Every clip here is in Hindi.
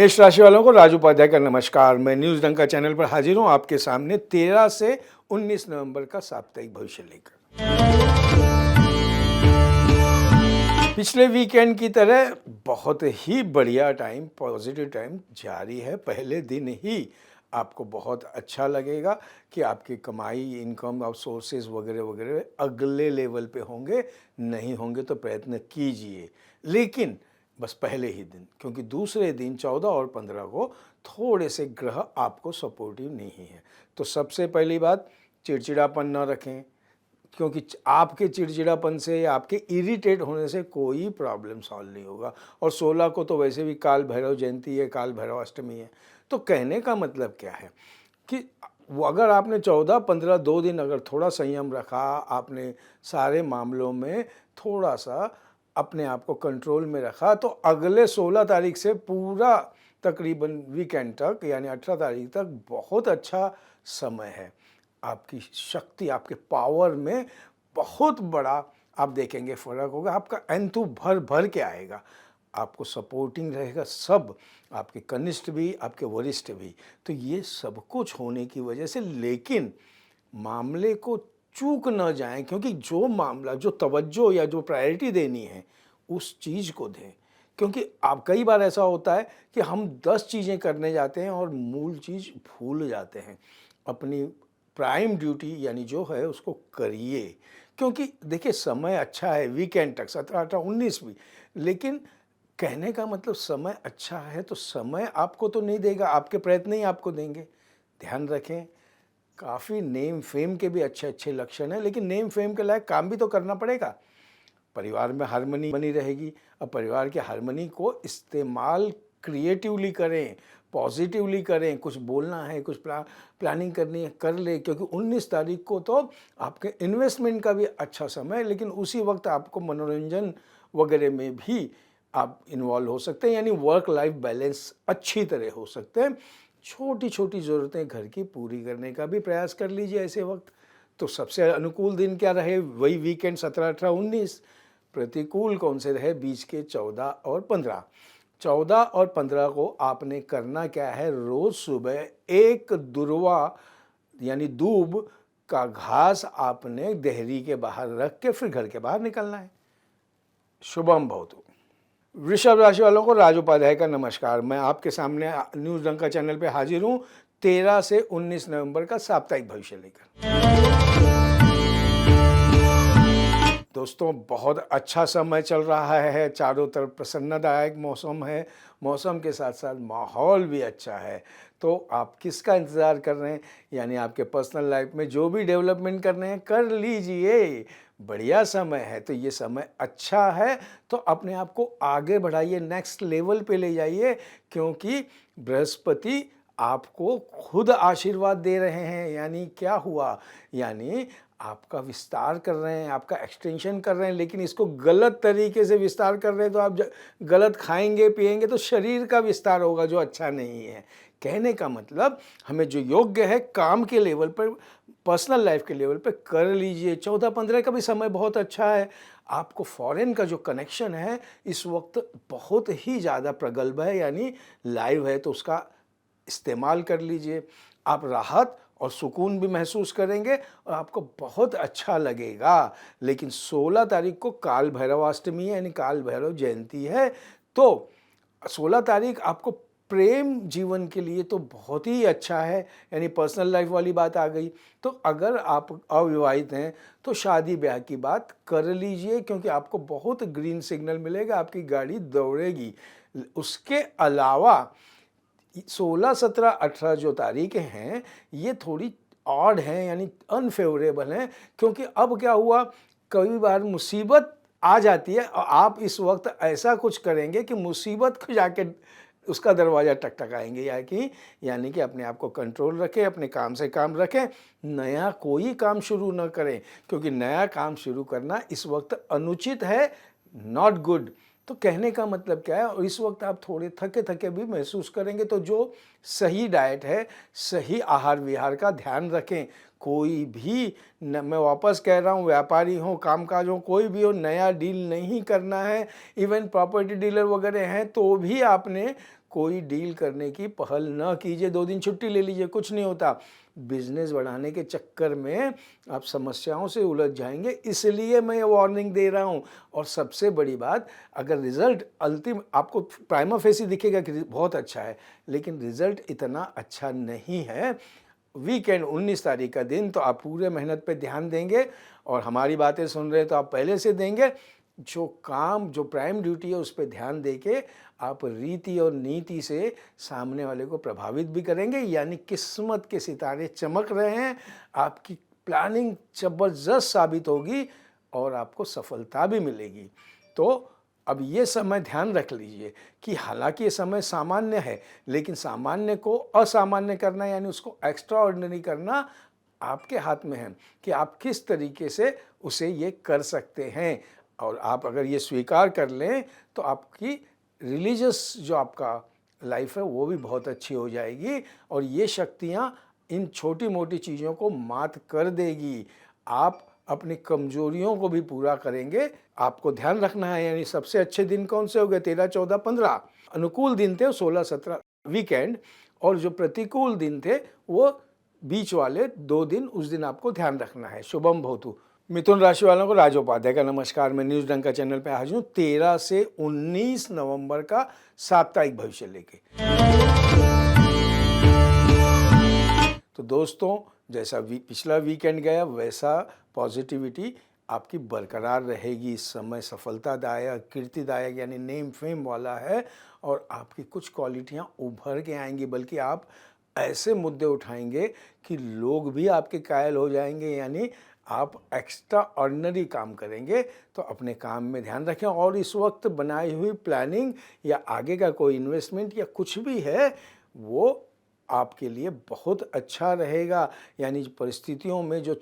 मेष राशि वालों को राजू उपाध्याय का नमस्कार। मैं न्यूज़ डंका चैनल पर हाजिर हूं आपके सामने 13 से 19 नवंबर का साप्ताहिक भविष्य लेकर। पिछले वीकेंड की तरह बहुत ही बढ़िया टाइम, पॉजिटिव टाइम जारी है। पहले दिन ही आपको बहुत अच्छा लगेगा कि आपकी कमाई, इनकम और सोर्सेज वगैरह वगैरह अगले लेवल पे होंगे। नहीं होंगे तो प्रयत्न कीजिए, लेकिन बस पहले ही दिन, क्योंकि दूसरे दिन 14 और 15 को थोड़े से ग्रह आपको सपोर्टिव नहीं है। तो सबसे पहली बात, चिड़चिड़ापन न रखें, क्योंकि आपके चिड़चिड़ापन से या आपके इरिटेट होने से कोई प्रॉब्लम सॉल्व नहीं होगा। और 16 को तो वैसे भी काल भैरव जयंती है, काल भैरव अष्टमी है। तो कहने का मतलब क्या है कि वो अगर आपने 14, 15 2 दिन अगर थोड़ा संयम रखा, आपने सारे मामलों में थोड़ा सा अपने आप को कंट्रोल में रखा, तो अगले 16 तारीख से पूरा तकरीबन वीकेंड तक यानी 18 तारीख तक बहुत अच्छा समय है। आपकी शक्ति, आपके पावर में बहुत बड़ा आप देखेंगे फ़र्क होगा। आपका एंथू भर भर के आएगा, आपको सपोर्टिंग रहेगा सब, आपके कनिष्ठ भी, आपके वरिष्ठ भी। तो ये सब कुछ होने की वजह से, लेकिन मामले को चूक न जाएं, क्योंकि जो मामला, जो तवज्जो या जो प्रायोरिटी देनी है उस चीज़ को दें। क्योंकि आप कई बार ऐसा होता है कि हम 10 चीज़ें करने जाते हैं और मूल चीज़ भूल जाते हैं। अपनी प्राइम ड्यूटी यानी जो है उसको करिए, क्योंकि देखिए समय अच्छा है वीकेंड तक, 17, 18, 19 भी। लेकिन कहने का मतलब समय अच्छा है तो समय आपको तो नहीं देगा, आपके प्रयत्न ही आपको देंगे। ध्यान रखें, काफ़ी नेम फेम के भी अच्छे अच्छे लक्षण हैं, लेकिन नेम फेम के लायक काम भी तो करना पड़ेगा। परिवार में हार्मनी बनी रहेगी। अब परिवार के हार्मनी को इस्तेमाल क्रिएटिवली करें, पॉजिटिवली करें। कुछ बोलना है, कुछ प्लानिंग करनी है, कर ले, क्योंकि 19 तारीख को तो आपके इन्वेस्टमेंट का भी अच्छा समय है, लेकिन उसी वक्त आपको मनोरंजन वगैरह में भी आप इन्वॉल्व हो सकते हैं, यानी वर्क लाइफ बैलेंस अच्छी तरह हो सकते हैं। छोटी छोटी ज़रूरतें घर की पूरी करने का भी प्रयास कर लीजिए ऐसे वक्त। तो सबसे अनुकूल दिन क्या रहे? वही वीकेंड 17, 18, 19। प्रतिकूल कौन से रहे? बीच के 14 और 15। 14 और 15 को आपने करना क्या है? रोज़ सुबह एक दुर्वा यानी दूब का घास आपने देहरी के बाहर रख के फिर घर के बाहर निकलना है। शुभम भवतु। वृषभ राशि वालों को राज उपाध्याय का नमस्कार। मैं आपके सामने न्यूज़ डंका चैनल पे हाजिर हूँ 13 से 19 नवंबर का साप्ताहिक भविष्य लेकर। दोस्तों, बहुत अच्छा समय चल रहा है, चारों तरफ प्रसन्नदायक मौसम है, मौसम के साथ साथ माहौल भी अच्छा है। तो आप किसका इंतज़ार कर रहे हैं? यानी आपके पर्सनल लाइफ में जो भी डेवलपमेंट करने हैं कर लीजिए, बढ़िया समय है। तो ये समय अच्छा है, तो अपने आप को आगे बढ़ाइए, नेक्स्ट लेवल पे ले जाइए, क्योंकि बृहस्पति आपको खुद आशीर्वाद दे रहे हैं। यानी क्या हुआ? यानी आपका विस्तार कर रहे हैं, आपका एक्सटेंशन कर रहे हैं, लेकिन इसको गलत तरीके से विस्तार कर रहे हैं तो आप गलत खाएंगे पिएंगे तो शरीर का विस्तार होगा, जो अच्छा नहीं है। कहने का मतलब, हमें जो योग्य है काम के लेवल पर, पर्सनल लाइफ के लेवल पर कर लीजिए। 14, 15 का भी समय बहुत अच्छा है। आपको फॉरेन का जो कनेक्शन है इस वक्त बहुत ही ज़्यादा प्रगल्भ है, यानी लाइव है, तो उसका इस्तेमाल कर लीजिए। आप राहत और सुकून भी महसूस करेंगे और आपको बहुत अच्छा लगेगा। लेकिन 16 तारीख को काल भैरवाष्टमी है, यानी काल भैरव जयंती है। तो 16 तारीख आपको प्रेम जीवन के लिए तो बहुत ही अच्छा है, यानी पर्सनल लाइफ वाली बात आ गई। तो अगर आप अविवाहित हैं तो शादी ब्याह की बात कर लीजिए, क्योंकि आपको बहुत ग्रीन सिग्नल मिलेगा, आपकी गाड़ी दौड़ेगी। उसके अलावा 16, 17, 18 जो तारीखें हैं ये थोड़ी ऑड हैं, यानी अनफेवरेबल हैं, क्योंकि अब क्या हुआ, कई बार मुसीबत आ जाती है और आप इस वक्त ऐसा कुछ करेंगे कि मुसीबत को जाके उसका दरवाज़ा टकटकाएंगे। यानी कि अपने आप को कंट्रोल रखें, अपने काम से काम रखें, नया कोई काम शुरू न करें, क्योंकि नया काम शुरू करना इस वक्त अनुचित है, नॉट गुड। तो कहने का मतलब क्या है? और इस वक्त आप थोड़े थके थके भी महसूस करेंगे, तो जो सही डाइट है, सही आहार विहार का ध्यान रखें। कोई भी मैं वापस कह रहा हूँ, व्यापारी हो, कामकाज हो, कोई भी हो, नया डील नहीं करना है। इवन प्रॉपर्टी डीलर वगैरह हैं तो भी आपने कोई डील करने की पहल ना कीजिए, 2 दिन छुट्टी ले लीजिए, कुछ नहीं होता। बिजनेस बढ़ाने के चक्कर में आप समस्याओं से उलझ जाएंगे, इसलिए मैं ये वार्निंग दे रहा हूँ। और सबसे बड़ी बात, अगर रिजल्ट अंतिम आपको प्राइमा फेसी दिखेगा कि बहुत अच्छा है, लेकिन रिजल्ट इतना अच्छा नहीं है। वीकेंड 19 तारीख का दिन तो आप पूरे मेहनत पे ध्यान देंगे, और हमारी बातें सुन रहे हैं तो आप पहले से देंगे। जो काम, जो प्राइम ड्यूटी है उस पर ध्यान देके आप रीति और नीति से सामने वाले को प्रभावित भी करेंगे, यानी किस्मत के सितारे चमक रहे हैं, आपकी प्लानिंग जबरदस्त साबित होगी और आपको सफलता भी मिलेगी। तो अब ये समय ध्यान रख लीजिए कि हालांकि ये समय सामान्य है, लेकिन सामान्य को असामान्य करना, यानी उसको एक्स्ट्रा ऑर्डिनरी करना आपके हाथ में है कि आप किस तरीके से उसे ये कर सकते हैं। और आप अगर ये स्वीकार कर लें तो आपकी रिलीजियस जो आपका लाइफ है वो भी बहुत अच्छी हो जाएगी, और ये शक्तियाँ इन छोटी मोटी चीज़ों को मात कर देगी। आप अपनी कमजोरियों को भी पूरा करेंगे। आपको ध्यान रखना है, यानी सबसे अच्छे दिन कौन से हो गए? 13, 14, 15 अनुकूल दिन थे, 16, 17 वीकेंड, और जो प्रतिकूल दिन थे वो बीच वाले 2 दिन, उस दिन आपको ध्यान रखना है। शुभम भवतु। मिथुन राशि वालों को राजोपाध्याय का नमस्कार। मैं न्यूज़ डंका चैनल पे हाजिर हूँ 13 से 19 नवंबर का साप्ताहिक भविष्य लेके। तो दोस्तों, जैसा पिछला वीकेंड गया वैसा पॉजिटिविटी आपकी बरकरार रहेगी। इस समय सफलतादायक, कीर्तिदायक यानी नेम फेम वाला है, और आपकी कुछ क्वालिटियाँ उभर के आएंगी, बल्कि आप ऐसे मुद्दे उठाएंगे कि लोग भी आपके कायल हो जाएंगे, यानी आप एक्स्ट्रा ऑर्डिनरी काम करेंगे। तो अपने काम में ध्यान रखें, और इस वक्त बनाई हुई प्लानिंग या आगे का कोई इन्वेस्टमेंट या कुछ भी है वो आपके लिए बहुत अच्छा रहेगा। यानी परिस्थितियों में जो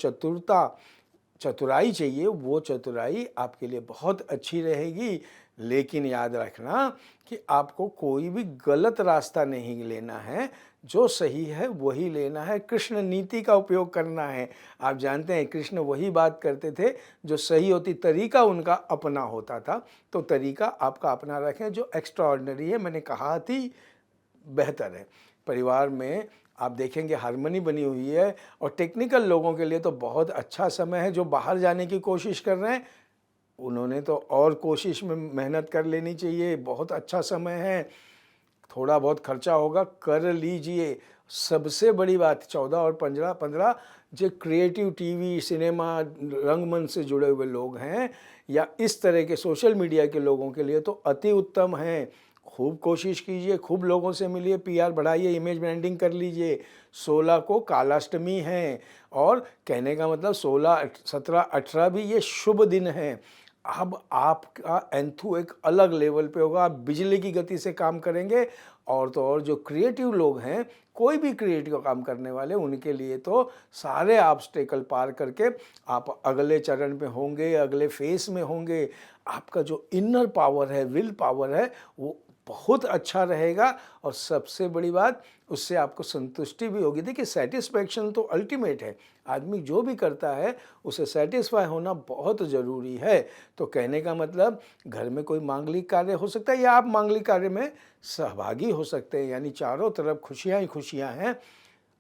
चतुराई चाहिए वो चतुराई आपके लिए बहुत अच्छी रहेगी। लेकिन याद रखना कि आपको कोई भी गलत रास्ता नहीं लेना है, जो सही है वही लेना है। कृष्ण नीति का उपयोग करना है। आप जानते हैं कृष्ण वही बात करते थे जो सही होती, तरीका उनका अपना होता था। तो तरीका आपका अपना रखें, जो एक्स्ट्रा ऑर्डिनरी है, मैंने कहा थी, बेहतर है। परिवार में आप देखेंगे हार्मनी बनी हुई है, और टेक्निकल लोगों के लिए तो बहुत अच्छा समय है। जो बाहर जाने की कोशिश कर रहे हैं उन्होंने तो और कोशिश में मेहनत कर लेनी चाहिए। बहुत अच्छा समय है, थोड़ा बहुत खर्चा होगा, कर लीजिए। सबसे बड़ी बात 14 और 15 जो क्रिएटिव टीवी, सिनेमा, रंगमंच से जुड़े हुए लोग हैं, या इस तरह के सोशल मीडिया के लोगों के लिए तो अति उत्तम है। खूब कोशिश कीजिए, खूब लोगों से मिलिए, पीआर बढ़ाइए, इमेज ब्रांडिंग कर लीजिए। 16 को कालाष्टमी है, और कहने का मतलब 16, 17, 18 भी ये शुभ दिन है। अब आपका एंथू एक अलग लेवल पे होगा, आप बिजली की गति से काम करेंगे। और तो और जो क्रिएटिव लोग हैं, कोई भी क्रिएटिव काम करने वाले, उनके लिए तो सारे ऑब्स्टेकल पार करके आप अगले चरण पे होंगे, अगले फेस में होंगे। आपका जो इनर पावर है, विल पावर है, वो बहुत अच्छा रहेगा। और सबसे बड़ी बात, उससे आपको संतुष्टि भी होगी। देखिए, सेटिस्फैक्शन तो अल्टीमेट है। आदमी जो भी करता है उसे सेटिस्फाई होना बहुत ज़रूरी है। तो कहने का मतलब, घर में कोई मांगलिक कार्य हो सकता है, या आप मांगलिक कार्य में सहभागी हो सकते हैं, यानी चारों तरफ खुशियाँ ही खुशियाँ हैं।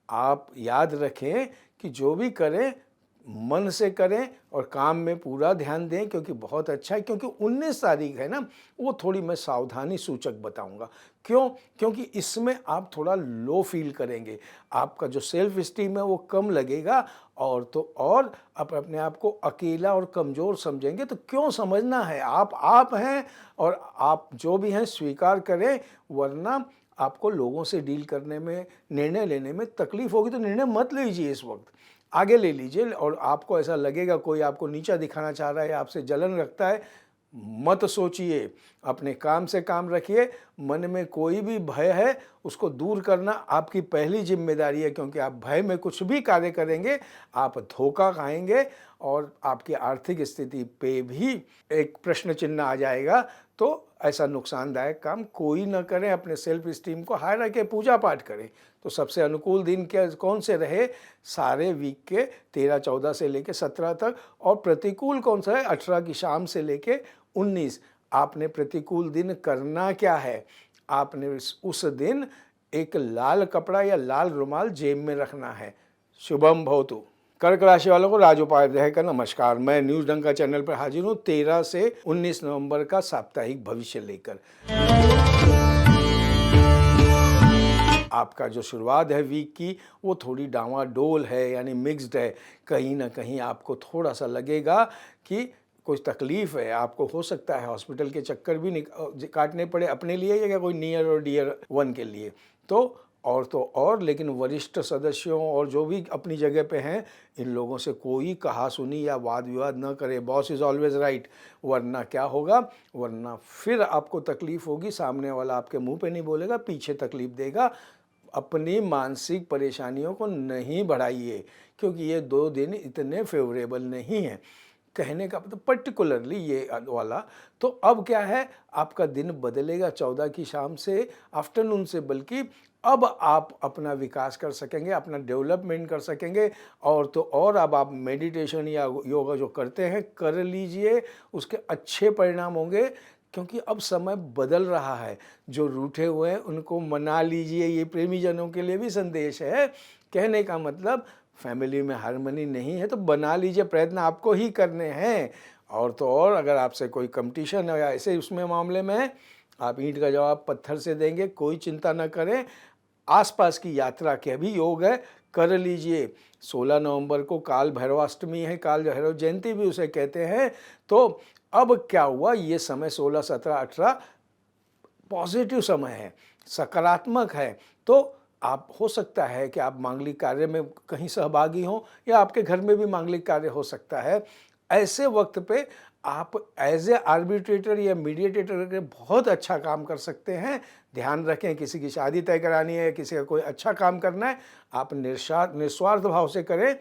आप याद रखें कि जो भी करें मन से करें, और काम में पूरा ध्यान दें, क्योंकि बहुत अच्छा है। क्योंकि 19 तारीख है ना, वो थोड़ी मैं सावधानी सूचक बताऊंगा। क्यों? क्योंकि इसमें आप थोड़ा लो फील करेंगे, आपका जो सेल्फ स्टीम है वो कम लगेगा, और तो और आप अपने आप को अकेला और कमज़ोर समझेंगे। तो क्यों समझना है, आप हैं, और आप जो भी हैं स्वीकार करें, वरना आपको लोगों से डील करने में, निर्णय लेने में तकलीफ होगी। तो निर्णय मत लीजिए, इस वक्त आगे ले लीजिए। और आपको ऐसा लगेगा कोई आपको नीचा दिखाना चाह रहा है, आपसे जलन रखता है, मत सोचिए, अपने काम से काम रखिए। मन में कोई भी भय है उसको दूर करना आपकी पहली जिम्मेदारी है, क्योंकि आप भय में कुछ भी कार्य करेंगे आप धोखा खाएंगे, और आपकी आर्थिक स्थिति पे भी एक प्रश्न चिन्ह आ जाएगा। तो ऐसा नुकसानदायक काम कोई न करें, अपने सेल्फ स्टीम को हाई रखें, पूजा पाठ करें। तो सबसे अनुकूल दिन क्या कौन से रहे सारे वीक के? 13, 14 से लेके 17 तक। और प्रतिकूल कौन सा है? 18 की शाम से लेके 19। आपने प्रतिकूल दिन करना क्या है? आपने उस दिन एक लाल कपड़ा या लाल रुमाल जेब में रखना है। शुभम भवतु। कर्क राशि वालों को राजोपाध्याय का नमस्कार। मैं न्यूज डंका चैनल पर हाजिर हूँ 13 से 19 नवंबर का साप्ताहिक भविष्य लेकर। आपका जो शुरुआत है वीक की वो थोड़ी डामाडोल है, यानी मिक्स्ड है। कहीं ना कहीं आपको थोड़ा सा लगेगा कि कुछ तकलीफ़ है, आपको हो सकता है हॉस्पिटल के चक्कर भी काटने पड़े अपने लिए या कोई नियर और डियर वन के लिए। तो लेकिन वरिष्ठ सदस्यों और जो भी अपनी जगह पे हैं, इन लोगों से कोई कहा सुनी या वाद विवाद न करे। बॉस इज़ ऑलवेज राइट, वरना क्या होगा, वरना फिर आपको तकलीफ़ होगी। सामने वाला आपके मुंह पे नहीं बोलेगा, पीछे तकलीफ़ देगा। अपनी मानसिक परेशानियों को नहीं बढ़ाइए, क्योंकि ये 2 दिन इतने फेवरेबल नहीं हैं। कहने का मतलब पर्टिकुलरली ये वाला। तो अब क्या है, आपका दिन बदलेगा 14 की शाम से, आफ्टरनून से, बल्कि अब आप अपना विकास कर सकेंगे, अपना डेवलपमेंट कर सकेंगे। और तो और अब आप मेडिटेशन या योगा जो करते हैं कर लीजिए, उसके अच्छे परिणाम होंगे, क्योंकि अब समय बदल रहा है। जो रूठे हुए हैं उनको मना लीजिए, ये प्रेमी जनों के लिए भी संदेश है। कहने का मतलब फैमिली में हार्मनी नहीं है तो बना लीजिए, प्रयत्न आपको ही करने हैं। और तो और अगर आपसे कोई कंपटीशन है या ऐसे उसमें मामले में है, आप ईंट का जवाब पत्थर से देंगे, कोई चिंता न करें। आसपास की यात्रा के भी योग है, कर लीजिए। 16 नवंबर को काल भैरवाष्टमी है, काल भैरव जयंती भी उसे कहते हैं। तो अब क्या हुआ, ये समय 16, 17, 18 पॉजिटिव समय है, सकारात्मक है। तो आप हो सकता है कि आप मांगलिक कार्य में कहीं सहभागी हों या आपके घर में भी मांगलिक कार्य हो सकता है। ऐसे वक्त पे आप एज ए आर्बिट्रेटर या मीडिएटर के बहुत अच्छा काम कर सकते हैं। ध्यान रखें, किसी की शादी तय करानी है, किसी का कोई अच्छा काम करना है, आप निस्वार्थ भाव से करें,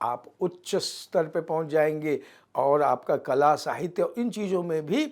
आप उच्च स्तर पे पहुंच जाएंगे। और आपका कला, साहित्य, इन चीज़ों में भी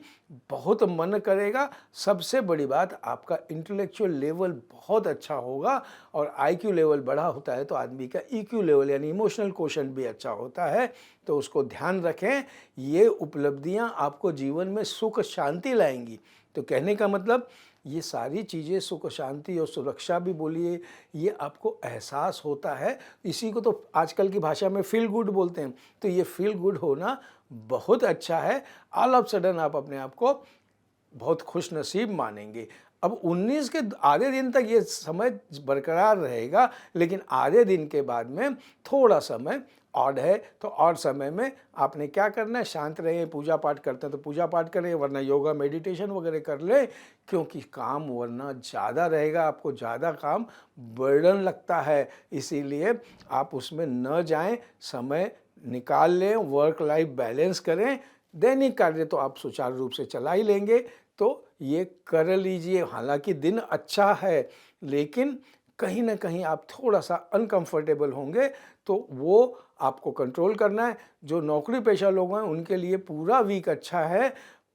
बहुत मन करेगा। सबसे बड़ी बात, आपका इंटेलेक्चुअल लेवल बहुत अच्छा होगा। और आईक्यू लेवल बड़ा होता है तो आदमी का ईक्यू लेवल यानी इमोशनल क्वोशंट भी अच्छा होता है। तो उसको ध्यान रखें। ये उपलब्धियां आपको जीवन में सुख शांति लाएंगी। तो कहने का मतलब, ये सारी चीज़ें, सुख शांति और सुरक्षा भी बोलिए, ये आपको एहसास होता है। इसी को तो आजकल की भाषा में फील गुड बोलते हैं। तो ये फील गुड होना बहुत अच्छा है। ऑल ऑफ सडन आप अपने आप को बहुत खुश नसीब मानेंगे। अब 19 के आधे दिन तक ये समय बरकरार रहेगा, लेकिन आधे दिन के बाद में थोड़ा समय ऑड है। तो ऑड समय में आपने क्या करना है, शांत रहें। पूजा पाठ करते हैं तो पूजा पाठ करें, वरना योगा मेडिटेशन वगैरह कर लें, क्योंकि काम वरना ज़्यादा रहेगा, आपको ज़्यादा काम बर्डन लगता है। इसीलिए आप उसमें न जाएं, समय निकाल लें, वर्क लाइफ बैलेंस करें। दैनिक कार्य तो आप सुचारू रूप से चला ही लेंगे, तो ये कर लीजिए। हालांकि दिन अच्छा है, लेकिन कहीं ना कहीं आप थोड़ा सा अनकंफर्टेबल होंगे, तो वो आपको कंट्रोल करना है। जो नौकरी पेशा लोग हैं उनके लिए पूरा वीक अच्छा है।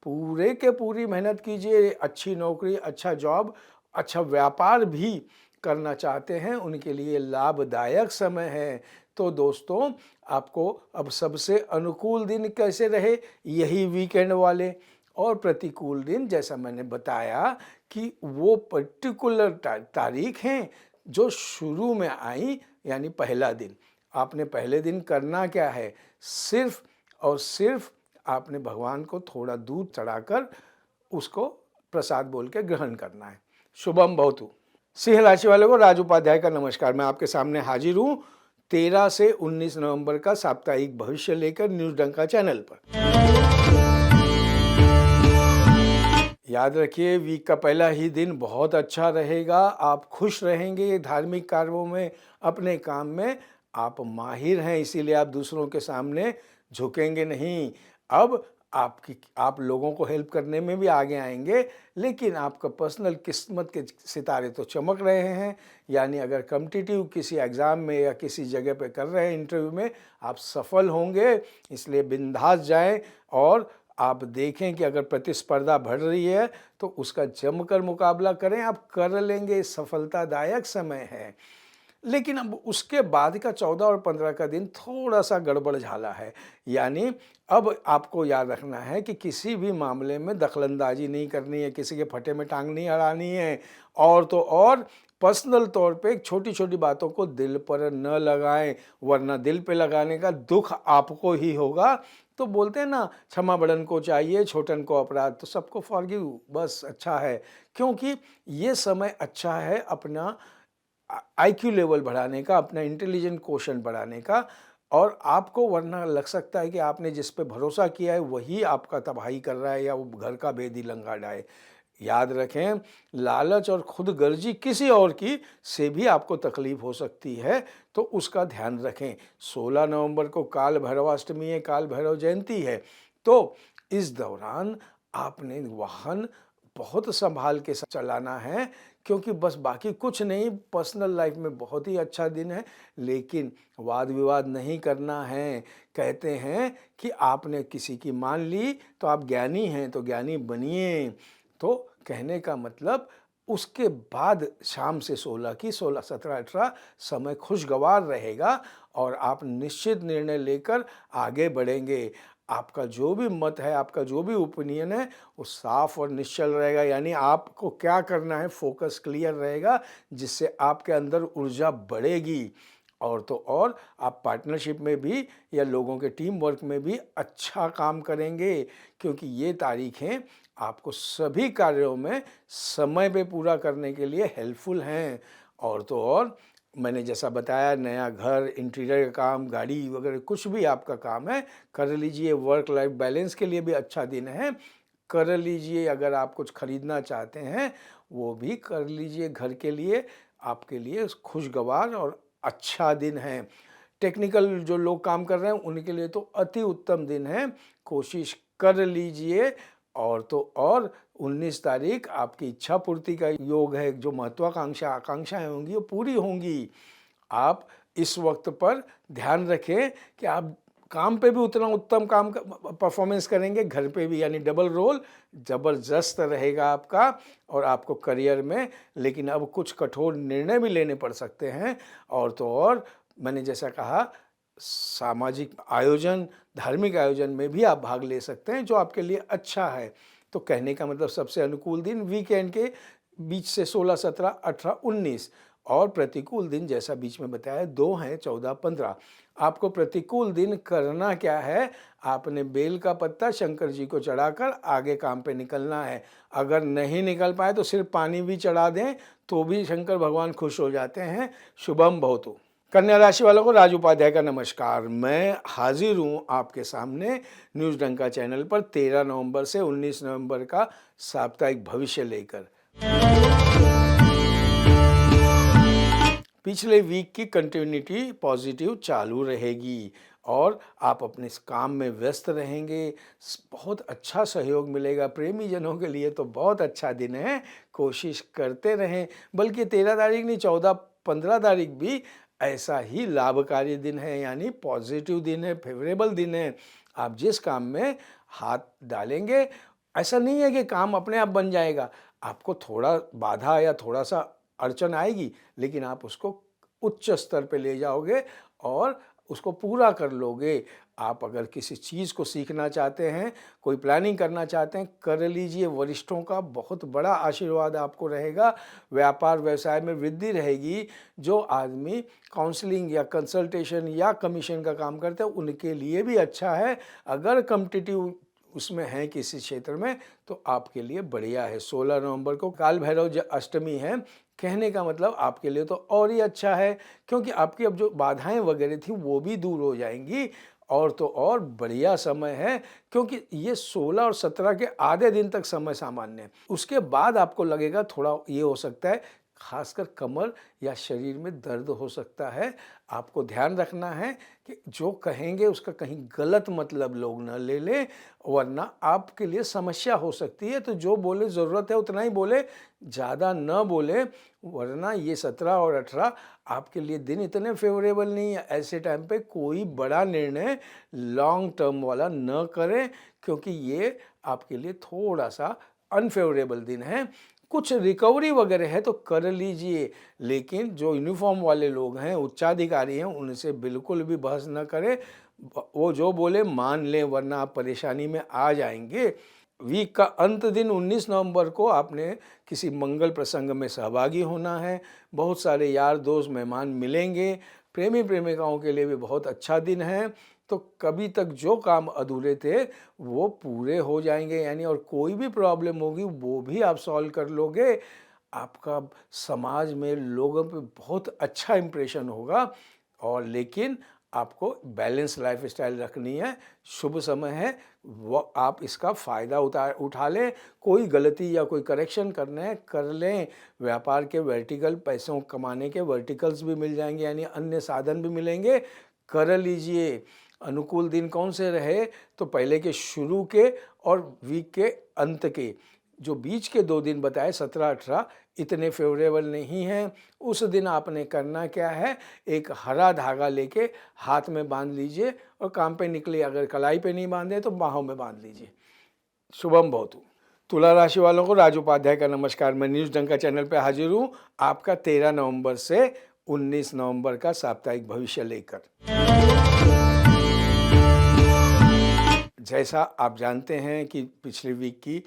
पूरे के पूरी मेहनत कीजिए, अच्छी नौकरी, अच्छा जॉब, अच्छा व्यापार भी करना चाहते हैं, उनके लिए लाभदायक समय है। तो दोस्तों, आपको अब सबसे अनुकूल दिन कैसे रहे, यही वीकेंड वाले। और प्रतिकूल दिन, जैसा मैंने बताया कि वो पर्टिकुलर तारीख हैं जो शुरू में आई, यानी पहला दिन। आपने पहले दिन करना क्या है, सिर्फ और सिर्फ आपने भगवान को थोड़ा दूध चढ़ाकर उसको प्रसाद बोल के ग्रहण करना है। शुभम भवतु। सिंह राशि वालों को राज उपाध्याय का नमस्कार। मैं आपके सामने हाजिर हूँ 13 से 19 नवंबर का साप्ताहिक भविष्य लेकर न्यूज डंका चैनल पर। याद रखिए, वीक का पहला ही दिन बहुत अच्छा रहेगा। आप खुश रहेंगे धार्मिक कार्यों में, अपने काम में आप माहिर हैं, इसीलिए आप दूसरों के सामने झुकेंगे नहीं। अब आप लोगों को हेल्प करने में भी आगे आएंगे। लेकिन आपका पर्सनल किस्मत के सितारे तो चमक रहे हैं। यानी अगर कॉम्पिटिटिव किसी एग्ज़ाम में या किसी जगह पे कर रहे हैं, इंटरव्यू में, आप सफल होंगे। इसलिए बिंदास जाएं और आप देखें कि अगर प्रतिस्पर्धा बढ़ रही है तो उसका जमकर मुकाबला करें, आप कर लेंगे। सफलतादायक समय है। लेकिन अब उसके बाद का 14 और 15 का दिन थोड़ा-सा गड़बड़-झाला है। यानी अब आपको याद रखना है कि किसी भी मामले में दखलंदाज़ी नहीं करनी है, किसी के फटे में टाँग नहीं अड़ानी है, और तो और पर्सनल तौर पे छोटी-छोटी बातों को दिल पर न लगाएँ, वरना दिल पे लगाने का दुःख आपको ही होगा। तो बोलते हैं ना, क्षमा बड़न को चाहिए, छोटन को अपराध, तो सबको फॉरगिव, बस अच्छा है। क्योंकि ये समय अच्छा है अपना आईक्यू लेवल बढ़ाने का, अपना इंटेलिजेंट क्वोशंट बढ़ाने का। और आपको वरना लग सकता है कि आपने जिस पे भरोसा किया है वही आपका तबाही कर रहा है, या वो घर का भेदी लंगाड़ा है। याद रखें, लालच और खुदगर्जी किसी और की से भी आपको तकलीफ हो सकती है, तो उसका ध्यान रखें। 16 नवंबर को काल भैरवाष्टमी है, काल भैरव जयंती है, तो इस दौरान आपने वाहन बहुत संभाल के चलाना है, क्योंकि बस बाकी कुछ नहीं, पर्सनल लाइफ में बहुत ही अच्छा दिन है, लेकिन वाद विवाद नहीं करना है। कहते हैं कि आपने किसी की मान ली तो आप ज्ञानी हैं, तो ज्ञानी बनिए। तो कहने का मतलब, उसके बाद शाम से 16 की 16, 17, 18 समय खुशगवार रहेगा और आप निश्चित निर्णय लेकर आगे बढ़ेंगे। आपका जो भी मत है, आपका जो भी ओपिनियन है, वो साफ और निश्चल रहेगा। यानी आपको क्या करना है, फोकस क्लियर रहेगा, जिससे आपके अंदर ऊर्जा बढ़ेगी। और तो और आप पार्टनरशिप में भी या लोगों के टीम वर्क में भी अच्छा काम करेंगे, क्योंकि ये तारीखें आपको सभी कार्यों में समय पे पूरा करने के लिए हेल्पफुल हैं। और तो और मैंने जैसा बताया, नया घर, इंटीरियर का काम, गाड़ी वगैरह कुछ भी आपका काम है, कर लीजिए। वर्क लाइफ बैलेंस के लिए भी अच्छा दिन है, कर लीजिए। अगर आप कुछ खरीदना चाहते हैं वो भी कर लीजिए, घर के लिए, आपके लिए खुशगवार और अच्छा दिन है। टेक्निकल जो लोग काम कर रहे हैं उनके लिए तो अति उत्तम दिन है, कोशिश कर लीजिए। और तो और 19 तारीख आपकी इच्छा पूर्ति का योग है, जो महत्वाकांक्षा आकांक्षाएं होंगी वो पूरी होंगी। आप इस वक्त पर ध्यान रखें कि आप काम पे भी उतना उत्तम काम परफॉर्मेंस करेंगे, घर पे भी, यानी डबल रोल ज़बरदस्त रहेगा आपका और आपको करियर में। लेकिन अब कुछ कठोर निर्णय भी लेने पड़ सकते हैं। और तो और मैंने जैसा कहा, सामाजिक आयोजन, धार्मिक आयोजन में भी आप भाग ले सकते हैं, जो आपके लिए अच्छा है। तो कहने का मतलब, सबसे अनुकूल दिन वीकेंड के बीच से 16, 17, 18, 19, और प्रतिकूल दिन जैसा बीच में बताया 2 हैं, 14, 15। आपको प्रतिकूल दिन करना क्या है, आपने बेल का पत्ता शंकर जी को चढ़ाकर आगे काम पे निकलना है। अगर नहीं निकल पाए तो सिर्फ पानी भी चढ़ा दें, तो भी शंकर भगवान खुश हो जाते हैं। शुभम भवतु। कन्या राशि वालों को राज उपाध्याय का नमस्कार। मैं हाजिर हूँ आपके सामने न्यूज़ डंका चैनल पर 13 नवंबर से 19 नवंबर का साप्ताहिक भविष्य लेकर। पिछले वीक की कंटिन्यूटी पॉजिटिव चालू रहेगी और आप अपने इस काम में व्यस्त रहेंगे। बहुत अच्छा सहयोग मिलेगा। प्रेमी जनों के लिए तो बहुत अच्छा दिन है, कोशिश करते रहें। बल्कि 13 तारीख नहीं, 14, 15 तारीख भी ऐसा ही लाभकारी दिन है, यानी पॉजिटिव दिन है, फेवरेबल दिन है। आप जिस काम में हाथ डालेंगे, ऐसा नहीं है कि काम अपने आप बन जाएगा। आपको थोड़ा बाधा या थोड़ा सा अड़चन आएगी, लेकिन आप उसको उच्च स्तर पे ले जाओगे और उसको पूरा कर लोगे। आप अगर किसी चीज़ को सीखना चाहते हैं, कोई प्लानिंग करना चाहते हैं, कर लीजिए। वरिष्ठों का बहुत बड़ा आशीर्वाद आपको रहेगा। व्यापार व्यवसाय में वृद्धि रहेगी। जो आदमी काउंसलिंग या कंसल्टेशन या कमीशन का काम करते हैं, उनके लिए भी अच्छा है। अगर कॉम्पिटिटिव उसमें हैं किसी क्षेत्र में, तो आपके लिए बढ़िया है। 16 नवंबर को काल भैरव अष्टमी है। कहने का मतलब आपके लिए तो और ही अच्छा है, क्योंकि आपकी अब जो बाधाएं वगैरह थी वो भी दूर हो जाएंगी। और तो और बढ़िया समय है, क्योंकि ये 16 और 17 के आधे दिन तक समय सामान्य है। उसके बाद आपको लगेगा थोड़ा, ये हो सकता है खासकर कमर या शरीर में दर्द हो सकता है। आपको ध्यान रखना है कि जो कहेंगे उसका कहीं गलत मतलब लोग न ले लें, वरना आपके लिए समस्या हो सकती है। तो जो बोले, ज़रूरत है उतना ही बोले, ज़्यादा न बोले, वरना ये 17 और 18 आपके लिए दिन इतने फेवरेबल नहीं है। ऐसे टाइम पे कोई बड़ा निर्णय लॉन्ग टर्म वाला न करें, क्योंकि ये आपके लिए थोड़ा सा अनफेवरेबल दिन है। कुछ रिकवरी वगैरह है तो कर लीजिए, लेकिन जो यूनिफॉर्म वाले लोग हैं, उच्चाधिकारी हैं, उनसे बिल्कुल भी बहस न करें। वो जो बोले मान लें, वरना आप परेशानी में आ जाएंगे। वीक का अंत दिन 19 नवंबर को आपने किसी मंगल प्रसंग में सहभागी होना है। बहुत सारे यार दोस्त मेहमान मिलेंगे। प्रेमी प्रेमिकाओं के लिए भी बहुत अच्छा दिन है। तो कभी तक जो काम अधूरे थे वो पूरे हो जाएंगे, यानी और कोई भी प्रॉब्लम होगी वो भी आप सॉल्व कर लोगे। आपका समाज में लोगों पे बहुत अच्छा इम्प्रेशन होगा। और लेकिन आपको बैलेंस लाइफस्टाइल रखनी है। शुभ समय है, वो आप इसका फ़ायदा उठा लें। कोई गलती या कोई करेक्शन करना है कर लें। व्यापार के वर्टिकल, पैसों कमाने के वर्टिकल्स भी मिल जाएंगे, यानी अन्य साधन भी मिलेंगे, कर लीजिए। अनुकूल दिन कौन से रहे, तो पहले के शुरू के और वीक के अंत के। जो बीच के 2 दिन बताए 17-18 इतने फेवरेबल नहीं हैं। उस दिन आपने करना क्या है, एक हरा धागा लेके हाथ में बांध लीजिए और काम पे निकलिए। अगर कलाई पे नहीं बांधे तो बाहों में बांध लीजिए। शुभम भवतु। तुला राशि वालों को राज उपाध्याय का नमस्कार। मैं न्यूज़ डंका चैनल पे हाजिर हूँ आपका 13 नवंबर से 19 नवंबर का साप्ताहिक भविष्य लेकर। जैसा आप जानते हैं कि पिछले वीक की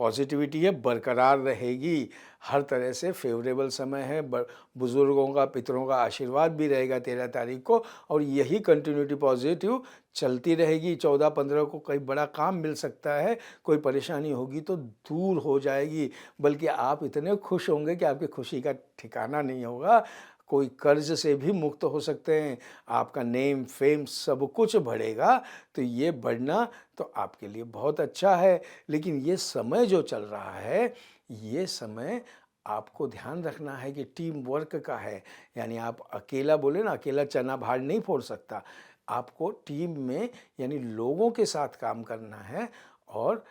पॉजिटिविटी है, बरकरार रहेगी। हर तरह से फेवरेबल समय है। बुज़ुर्गों का, पितरों का आशीर्वाद भी रहेगा 13 तारीख को, और यही कंटिन्यूटी पॉजिटिव चलती रहेगी। 14-15 को कोई बड़ा काम मिल सकता है। कोई परेशानी होगी तो दूर हो जाएगी, बल्कि आप इतने खुश होंगे कि आपकी खुशी का ठिकाना नहीं होगा। कोई कर्ज से भी मुक्त हो सकते हैं। आपका नेम फेम सब कुछ बढ़ेगा। तो ये बढ़ना तो आपके लिए बहुत अच्छा है। लेकिन ये समय जो चल रहा है, ये समय आपको ध्यान रखना है कि टीम वर्क का है। यानी आप अकेला, बोले ना, अकेला चना भाड़ नहीं फोड़ सकता। आपको टीम में यानी लोगों के साथ काम करना है और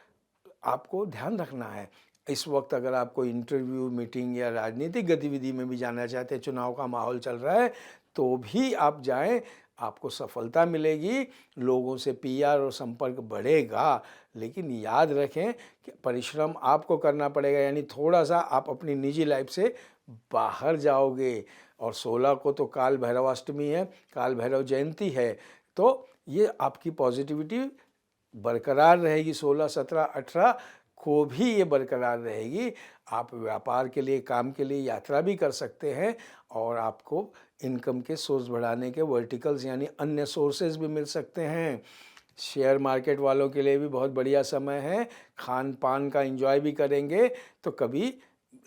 आपको ध्यान रखना है। इस वक्त अगर आप कोई इंटरव्यू, मीटिंग या राजनीतिक गतिविधि में भी जाना चाहते हैं, चुनाव का माहौल चल रहा है, तो भी आप जाएं, आपको सफलता मिलेगी। लोगों से पीआर और संपर्क बढ़ेगा। लेकिन याद रखें कि परिश्रम आपको करना पड़ेगा, यानी थोड़ा सा आप अपनी निजी लाइफ से बाहर जाओगे। और 16 को तो काल भैरवाष्टमी है, काल भैरव जयंती है। तो ये आपकी पॉजिटिविटी बरकरार रहेगी। 16, 17, 18 को भी ये बरकरार रहेगी। आप व्यापार के लिए, काम के लिए यात्रा भी कर सकते हैं और आपको इनकम के सोर्स बढ़ाने के वर्टिकल्स यानी अन्य सोर्सेज भी मिल सकते हैं। शेयर मार्केट वालों के लिए भी बहुत बढ़िया समय है। खान पान का एंजॉय भी करेंगे तो कभी,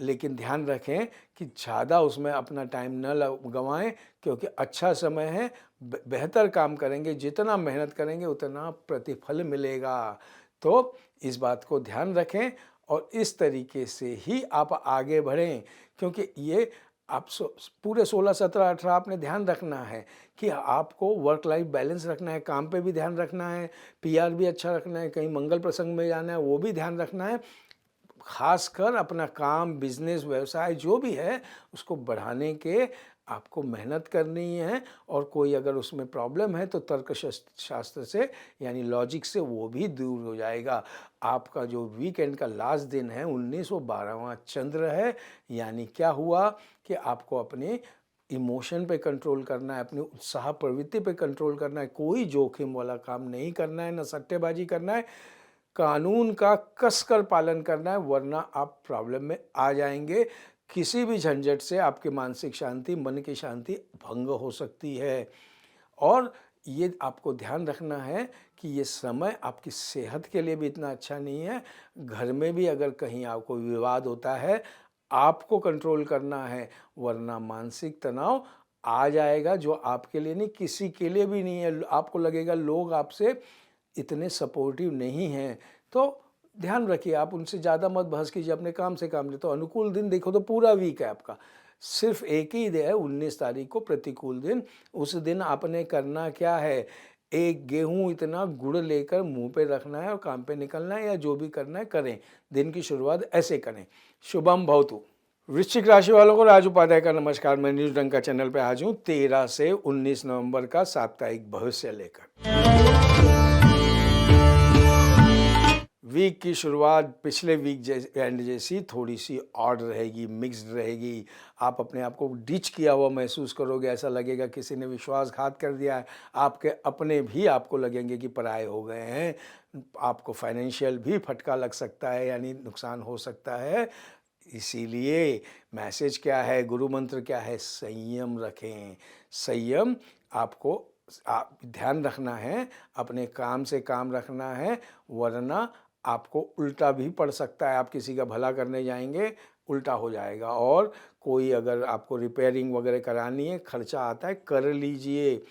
लेकिन ध्यान रखें कि ज़्यादा उसमें अपना टाइम न गंवाएं, क्योंकि अच्छा समय है। बेहतर काम करेंगे, जितना मेहनत करेंगे उतना प्रतिफल मिलेगा। तो इस बात को ध्यान रखें और इस तरीके से ही आप आगे बढ़ें, क्योंकि ये आप पूरे 16, 17, 18 आपने ध्यान रखना है कि आपको वर्क लाइफ बैलेंस रखना है, काम पे भी ध्यान रखना है, पीआर भी अच्छा रखना है, कहीं मंगल प्रसंग में जाना है वो भी ध्यान रखना है। खासकर अपना काम, बिजनेस, व्यवसाय जो भी है उसको बढ़ाने के आपको मेहनत करनी है। और कोई अगर उसमें प्रॉब्लम है तो तर्क शास्त्र से यानी लॉजिक से वो भी दूर हो जाएगा। आपका जो वीकेंड का लास्ट दिन है 1912वां चंद्र है, यानी क्या हुआ कि आपको अपने इमोशन पे कंट्रोल करना है, अपनी उत्साह प्रवृत्ति पे कंट्रोल करना है। कोई जोखिम वाला काम नहीं करना है, न सट्टेबाजी करना है। कानून का कसकर पालन करना है, वरना आप प्रॉब्लम में आ जाएंगे। किसी भी झंझट से आपकी मानसिक शांति, मन की शांति भंग हो सकती है। और ये आपको ध्यान रखना है कि ये समय आपकी सेहत के लिए भी इतना अच्छा नहीं है। घर में भी अगर कहीं आपको विवाद होता है, आपको कंट्रोल करना है, वरना मानसिक तनाव आ जाएगा जो आपके लिए नहीं, किसी के लिए भी नहीं है। आपको लगेगा लोग आपसे इतने सपोर्टिव नहीं हैं। तो ध्यान रखिए, आप उनसे ज़्यादा मत बहस कीजिए, अपने काम से काम ले। तो अनुकूल दिन देखो तो पूरा वीक है आपका, सिर्फ एक ही दिन है 19 तारीख को प्रतिकूल दिन। उस दिन आपने करना क्या है, एक गेहूं इतना गुड़ लेकर मुंह पे रखना है और काम पे निकलना है, या जो भी करना है करें। दिन की शुरुआत ऐसे करें। शुभम भवतु। वृश्चिक राशि वालों को राज उपाध्याय का नमस्कार। मैं न्यूज़ डंका चैनल पे हाजिर हूँ 13 से 19 नवंबर का साप्ताहिक भविष्य लेकर। वीक की शुरुआत पिछले वीक एंड जैसी थोड़ी सी ऑड रहेगी, मिक्स्ड रहेगी। आप अपने आप को डिच किया हुआ महसूस करोगे, ऐसा लगेगा किसी ने विश्वासघात कर दिया है। आपके अपने भी आपको लगेंगे कि पराये हो गए हैं। आपको फाइनेंशियल भी फटका लग सकता है, यानी नुकसान हो सकता है। इसीलिए मैसेज क्या है, गुरु मंत्र क्या है, संयम रखें। संयम आपको आप ध्यान रखना है, अपने काम से काम रखना है, वरना आपको उल्टा भी पड़ सकता है। आप किसी का भला करने जाएंगे, उल्टा हो जाएगा। और कोई अगर आपको रिपेयरिंग वगैरह करानी है, खर्चा आता है, कर लीजिए।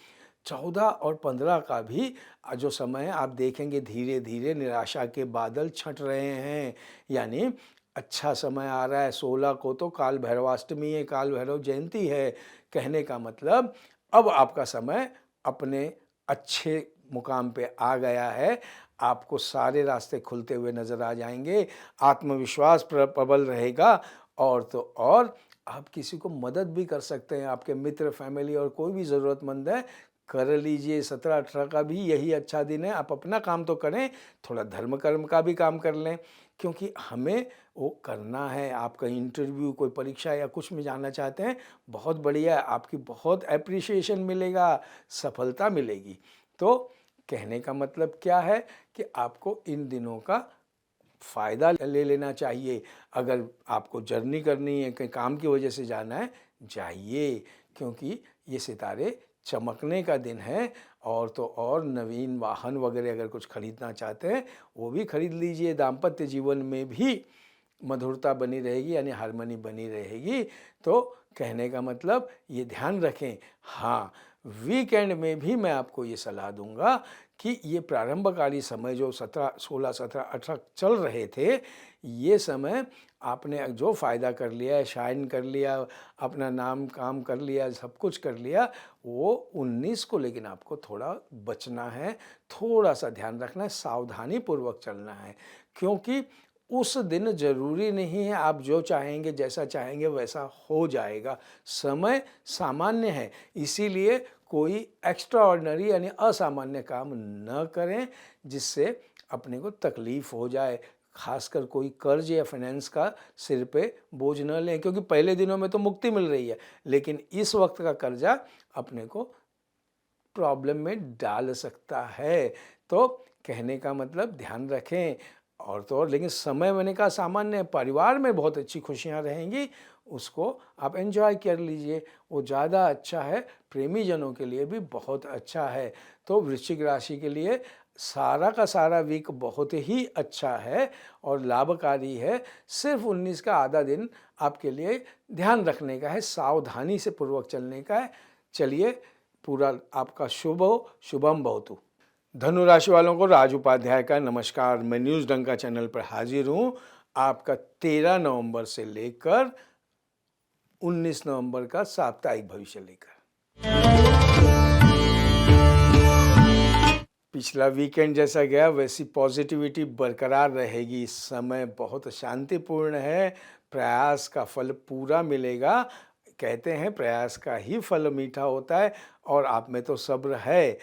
14 और 15 का भी जो समय है, आप देखेंगे धीरे धीरे निराशा के बादल छंट रहे हैं, यानी अच्छा समय आ रहा है। 16 को तो काल भैरवाष्टमी है, काल भैरव जयंती है। कहने का मतलब अब आपका समय अपने अच्छे मुकाम पे आ गया है। आपको सारे रास्ते खुलते हुए नज़र आ जाएंगे, आत्मविश्वास प्रबल रहेगा। और तो और आप किसी को मदद भी कर सकते हैं, आपके मित्र, फैमिली और कोई भी ज़रूरतमंद है, कर लीजिए। 17-18 का भी यही अच्छा दिन है। आप अपना काम तो करें, थोड़ा धर्म कर्म का भी काम कर लें, क्योंकि हमें वो करना है। आप कहीं इंटरव्यू, कोई परीक्षा या कुछ में जाना चाहते हैं, बहुत बढ़िया है, आपकी बहुत एप्रिसिएशन मिलेगा, सफलता मिलेगी। तो कहने का मतलब क्या है कि आपको इन दिनों का फ़ायदा ले लेना चाहिए। अगर आपको जर्नी करनी है, कहीं काम की वजह से जाना है, जाइए, क्योंकि ये सितारे चमकने का दिन है। और तो और नवीन वाहन वगैरह अगर कुछ खरीदना चाहते हैं, वो भी खरीद लीजिए। दाम्पत्य जीवन में भी मधुरता बनी रहेगी, यानी हार्मनी बनी रहेगी। तो कहने का मतलब ये ध्यान रखें। हाँ, वीकेंड में भी मैं आपको ये सलाह दूंगा कि ये प्रारंभकारी समय जो 17, 16, 17, 18 चल रहे थे, ये समय आपने जो फ़ायदा कर लिया है, शाइन कर लिया, अपना नाम काम कर लिया, सब कुछ कर लिया, वो 19 को लेकिन आपको थोड़ा बचना है, थोड़ा सा ध्यान रखना है, सावधानी पूर्वक चलना है। क्योंकि उस दिन ज़रूरी नहीं है आप जो चाहेंगे, जैसा चाहेंगे वैसा हो जाएगा। समय सामान्य है, इसीलिए कोई एक्स्ट्रा ऑर्डिनरी यानी असामान्य काम न करें जिससे अपने को तकलीफ़ हो जाए। खासकर कोई कर्ज या फाइनेंस का सिर पे बोझ न लें, क्योंकि पहले दिनों में तो मुक्ति मिल रही है, लेकिन इस वक्त का कर्जा अपने को प्रॉब्लम में डाल सकता है। तो कहने का मतलब ध्यान रखें। और तो और लेकिन समय मैंने कहा सामान्य, परिवार में बहुत अच्छी खुशियां रहेंगी, उसको आप एंजॉय कर लीजिए, वो ज़्यादा अच्छा है। प्रेमी जनों के लिए भी बहुत अच्छा है। तो वृश्चिक राशि के लिए सारा का सारा वीक बहुत ही अच्छा है और लाभकारी है। सिर्फ 19 का आधा दिन आपके लिए ध्यान रखने का है, सावधानी से पूर्वक चलने का है। चलिए, पूरा आपका शुभ हो, शुभम भवतु। धनु राशि वालों को राज उपाध्याय का नमस्कार। मैं न्यूज़ डंका चैनल पर हाजिर हूँ, आपका 13 नवंबर से लेकर 19 नवंबर का साप्ताहिक भविष्य लेकर। पिछला वीकेंड जैसा गया वैसी पॉजिटिविटी बरकरार रहेगी। इस समय बहुत शांतिपूर्ण है, प्रयास का फल पूरा मिलेगा। कहते हैं प्रयास का ही फल मीठा होता है, और आप में तो सब्र है।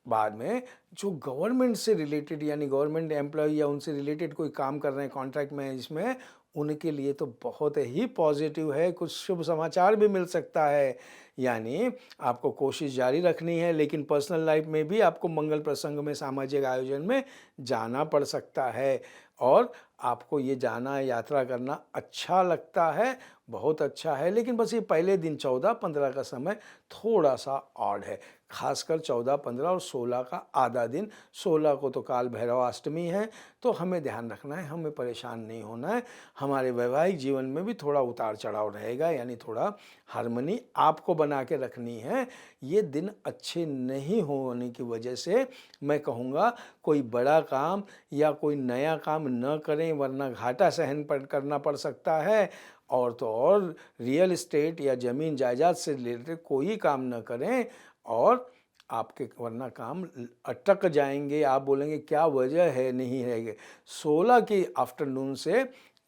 बाद में जो गवर्नमेंट से रिलेटेड यानी गवर्नमेंट एम्प्लॉय या उनसे रिलेटेड कोई काम कर रहे हैं, कॉन्ट्रैक्ट में, इसमें उनके लिए तो बहुत ही पॉजिटिव है, कुछ शुभ समाचार भी मिल सकता है। यानी आपको कोशिश जारी रखनी है, लेकिन पर्सनल लाइफ में भी आपको मंगल प्रसंग में, सामाजिक आयोजन में जाना पड़ सकता है। और आपको ये जाना, यात्रा करना अच्छा लगता है, बहुत अच्छा है। लेकिन बस ये पहले दिन 14-15 का समय थोड़ा सा ऑड है, खासकर 14, 15 और 16 का आधा दिन। 16 को तो काल भैरवाष्टमी है, तो हमें ध्यान रखना है, हमें परेशान नहीं होना है। हमारे वैवाहिक जीवन में भी थोड़ा उतार चढ़ाव रहेगा, यानी थोड़ा हार्मनी आपको बना के रखनी है। ये दिन अच्छे नहीं होने की वजह से मैं कहूँगा कोई बड़ा काम या कोई नया काम न करें, वरना घाटा सहन करना पड़ सकता है। और तो और रियल एस्टेट या ज़मीन जायदाद से रिलेटेड कोई काम न करें, और आपके वरना काम अटक जाएंगे। आप बोलेंगे क्या वजह है, नहीं रहेंगे। 16 की आफ्टरनून से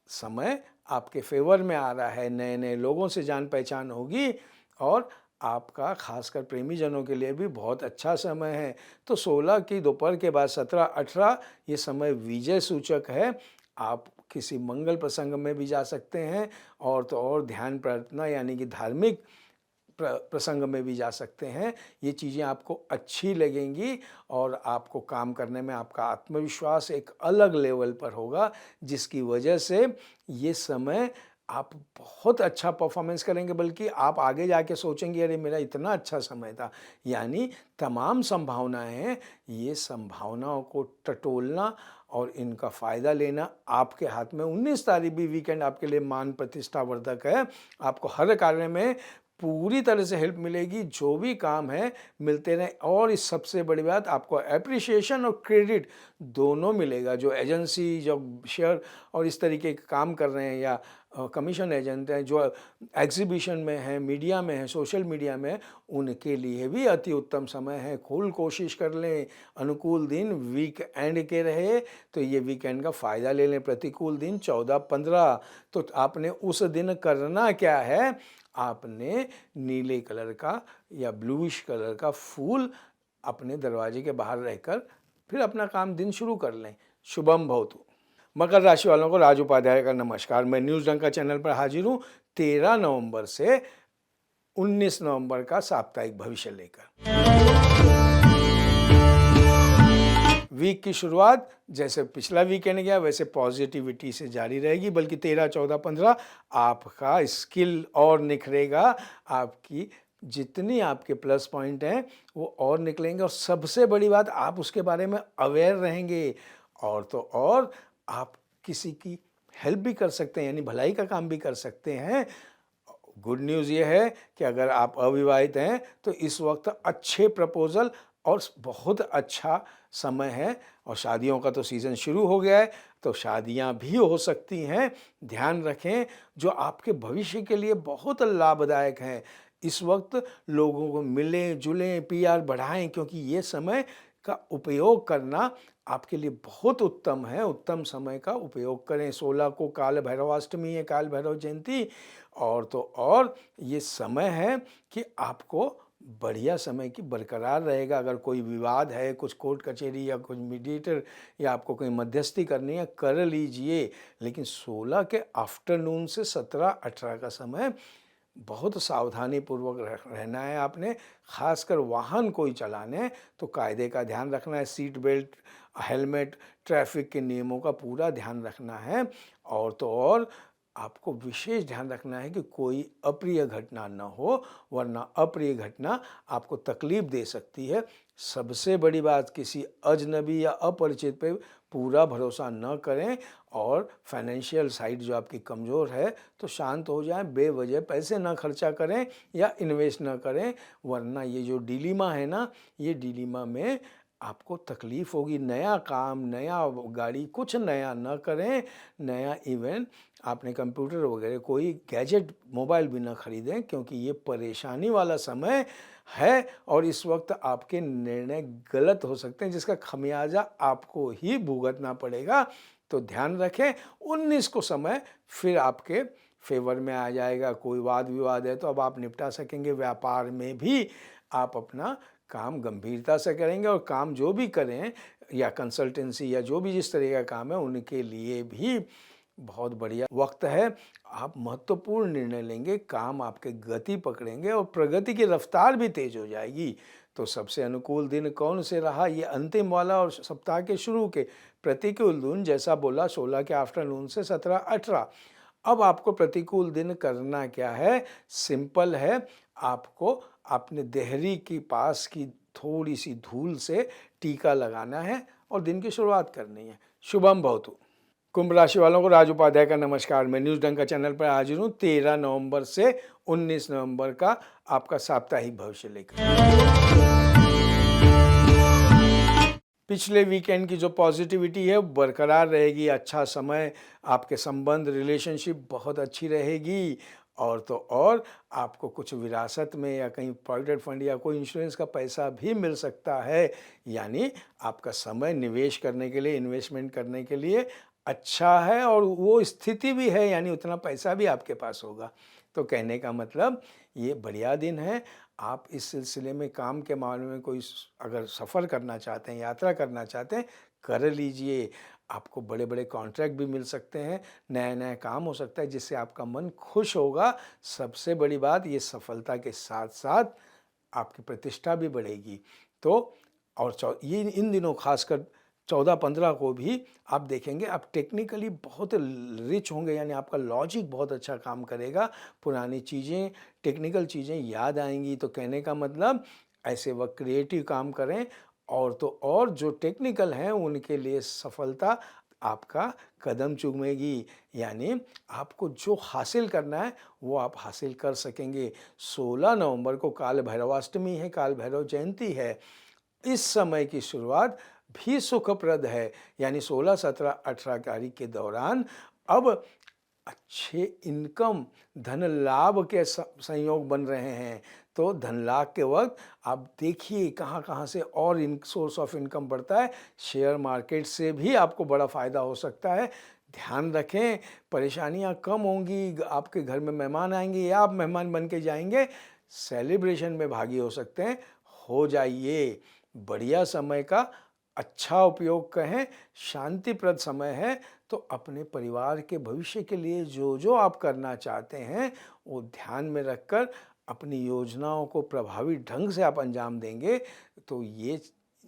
समय आपके फेवर में आ रहा है, नए नए लोगों से जान पहचान होगी, और आपका खासकर प्रेमी जनों के लिए भी बहुत अच्छा समय है। तो 16 की दोपहर के बाद 17-18 ये समय विजय सूचक है। आप किसी मंगल प्रसंग में भी जा सकते हैं और तो और ध्यान प्रार्थना यानी कि धार्मिक प्रसंग में भी जा सकते हैं। ये चीज़ें आपको अच्छी लगेंगी और आपको काम करने में आपका आत्मविश्वास एक अलग लेवल पर होगा, जिसकी वजह से ये समय आप बहुत अच्छा परफॉर्मेंस करेंगे, बल्कि आप आगे जाके सोचेंगे अरे मेरा इतना अच्छा समय था। यानी तमाम संभावनाएं हैं, ये संभावनाओं को टटोलना और इनका फ़ायदा लेना आपके हाथ में। 19 तारीख भी वीकेंड आपके लिए मान प्रतिष्ठा वर्धक है। आपको हर कार्य में पूरी तरह से हेल्प मिलेगी, जो भी काम है मिलते रहे और इस सबसे बड़ी बात आपको एप्रिसिएशन और क्रेडिट दोनों मिलेगा। जो एजेंसी, जो शेयर और इस तरीके के काम कर रहे हैं या कमीशन एजेंट हैं, जो एग्जीबिशन में हैं, मीडिया में हैं, सोशल मीडिया में, उनके लिए भी अति उत्तम समय है। फुल कोशिश कर लें, अनुकूल दिन वीक एंड के रहे तो ये वीकेंड का फ़ायदा ले लें। प्रतिकूल दिन 14-15, तो आपने उस दिन करना क्या है, आपने नीले कलर का या ब्लूइश कलर का फूल अपने दरवाजे के बाहर रहकर फिर अपना काम दिन शुरू कर लें। शुभम भवतु। मकर राशि वालों को राज उपाध्याय का नमस्कार। मैं न्यूज़ डंका चैनल पर हाजिर हूँ 13 नवंबर से 19 नवंबर का साप्ताहिक भविष्य लेकर। वीक की शुरुआत जैसे पिछला वीकेंड गया वैसे पॉजिटिविटी से जारी रहेगी, बल्कि 13, 14, 15 आपका स्किल और निखरेगा। आपकी जितनी आपके प्लस पॉइंट हैं वो और निकलेंगे और सबसे बड़ी बात आप उसके बारे में अवेयर रहेंगे। और तो और आप किसी की हेल्प भी कर सकते हैं, यानी भलाई का काम भी कर सकते हैं। गुड न्यूज़ ये है कि अगर आप अविवाहित हैं तो इस वक्त अच्छे प्रपोजल और बहुत अच्छा समय है। और शादियों का तो सीज़न शुरू हो गया है, तो शादियां भी हो सकती हैं। ध्यान रखें, जो आपके भविष्य के लिए बहुत लाभदायक हैं। इस वक्त लोगों को मिलें जुलें, पीआर बढ़ाएं, क्योंकि ये समय का उपयोग करना आपके लिए बहुत उत्तम है। उत्तम समय का उपयोग करें। 16 को काल भैरवाष्टमी है, काल भैरव जयंती। और तो और ये समय है कि आपको बढ़िया समय की बरकरार रहेगा। अगर कोई विवाद है, कुछ कोर्ट कचहरी या कुछ मीडिएटर या आपको कोई मध्यस्थी करनी है, कर लीजिए। लेकिन 16 के आफ्टरनून से 17-18 का समय बहुत सावधानी पूर्वक रहना है आपने। खासकर वाहन कोई चलाने तो कायदे का ध्यान रखना है। सीट बेल्ट, हेलमेट, ट्रैफिक के नियमों का पूरा ध्यान रखना है। और तो और आपको विशेष ध्यान रखना है कि कोई अप्रिय घटना न हो, वरना अप्रिय घटना आपको तकलीफ दे सकती है। सबसे बड़ी बात, किसी अजनबी या अपरिचित पे पूरा भरोसा न करें। और फाइनेंशियल साइड जो आपकी कमज़ोर है तो शांत हो जाएं, बेवजह पैसे ना खर्चा करें या इन्वेस्ट ना करें, वरना ये जो डिलीमा है ना, ये डिलीमा में आपको तकलीफ़ होगी। नया काम, नया गाड़ी, कुछ नया न करें। नया इवेंट, आपने कंप्यूटर वगैरह कोई गैजेट, मोबाइल भी ना खरीदें, क्योंकि ये परेशानी वाला समय है और इस वक्त आपके निर्णय गलत हो सकते हैं, जिसका खमियाजा आपको ही भुगतना पड़ेगा। तो ध्यान रखें, 19 को समय फिर आपके फेवर में आ जाएगा। कोई वाद विवाद है तो अब आप निपटा सकेंगे। व्यापार में भी आप अपना काम गंभीरता से करेंगे और काम जो भी करें या कंसल्टेंसी या जो भी जिस तरह का काम है, उनके लिए भी बहुत बढ़िया वक्त है। आप महत्वपूर्ण निर्णय लेंगे, काम आपके गति पकड़ेंगे और प्रगति की रफ्तार भी तेज हो जाएगी। तो सबसे अनुकूल दिन कौन से रहा, ये अंतिम वाला और सप्ताह के शुरू के प्रतिकूल दिन, जैसा बोला 16 के आफ्टरनून से 17-18। अब आपको प्रतिकूल दिन करना क्या है, सिंपल है। आपको अपने देहरी की पास की थोड़ी सी धूल से टीका लगाना है और दिन की शुरुआत करनी है। शुभम भवतु। कुंभ राशि वालों को राज उपाध्याय का नमस्कार। मैं न्यूज़ डंका चैनल पर हाजिर हूँ 13 नवंबर से 19 नवंबर का आपका साप्ताहिक भविष्य लेकर। पिछले वीकेंड की जो पॉजिटिविटी है बरकरार रहेगी। अच्छा समय, आपके संबंध, रिलेशनशिप बहुत अच्छी रहेगी। और तो और आपको कुछ विरासत में या कहीं प्रोविडेंट फंड या कोई इंश्योरेंस का पैसा भी मिल सकता है। यानी आपका समय निवेश करने के लिए, इन्वेस्टमेंट करने के लिए अच्छा है और वो स्थिति भी है, यानी उतना पैसा भी आपके पास होगा। तो कहने का मतलब ये बढ़िया दिन है। आप इस सिलसिले में काम के मामले में कोई अगर सफ़र करना चाहते हैं, यात्रा करना चाहते हैं, कर लीजिए। आपको बड़े-बड़े कॉन्ट्रैक्ट भी मिल सकते हैं, नया-नया काम हो सकता है जिससे आपका मन खुश होगा। सबसे बड़ी बात, ये सफलता के साथ-साथ आपकी प्रतिष्ठा भी बढ़ेगी। तो और ये इन दिनों खासकर 14-15 को भी आप देखेंगे, आप टेक्निकली बहुत रिच होंगे, यानी आपका लॉजिक बहुत अच्छा काम करेगा। पुरानी चीज़ें, टेक्निकल चीज़ें याद आएंगी। तो कहने का मतलब, ऐसे वक्त क्रिएटिव काम करें, और तो और जो टेक्निकल हैं उनके लिए सफलता आपका कदम चूमेगी। यानी आपको जो हासिल करना है वो आप हासिल कर सकेंगे। 16 नवंबर को काल भैरवाष्टमी है, काल भैरव जयंती है। इस समय की शुरुआत भी सुखप्रद है, यानी 16, 17, 18 तारीख के दौरान अब अच्छे इनकम, धन लाभ के संयोग बन रहे हैं। तो धन लाभ के वक्त आप देखिए कहाँ से और सोर्स ऑफ इनकम बढ़ता है। शेयर मार्केट से भी आपको बड़ा फ़ायदा हो सकता है। ध्यान रखें, परेशानियां कम होंगी, आपके घर में मेहमान आएंगे या आप मेहमान बन के जाएंगे, सेलिब्रेशन में भागी हो सकते हैं। हो जाइए। बढ़िया समय का अच्छा उपयोग करें, शांतिप्रद समय है। तो अपने परिवार के भविष्य के लिए जो जो आप करना चाहते हैं वो ध्यान में रखकर अपनी योजनाओं को प्रभावी ढंग से आप अंजाम देंगे, तो ये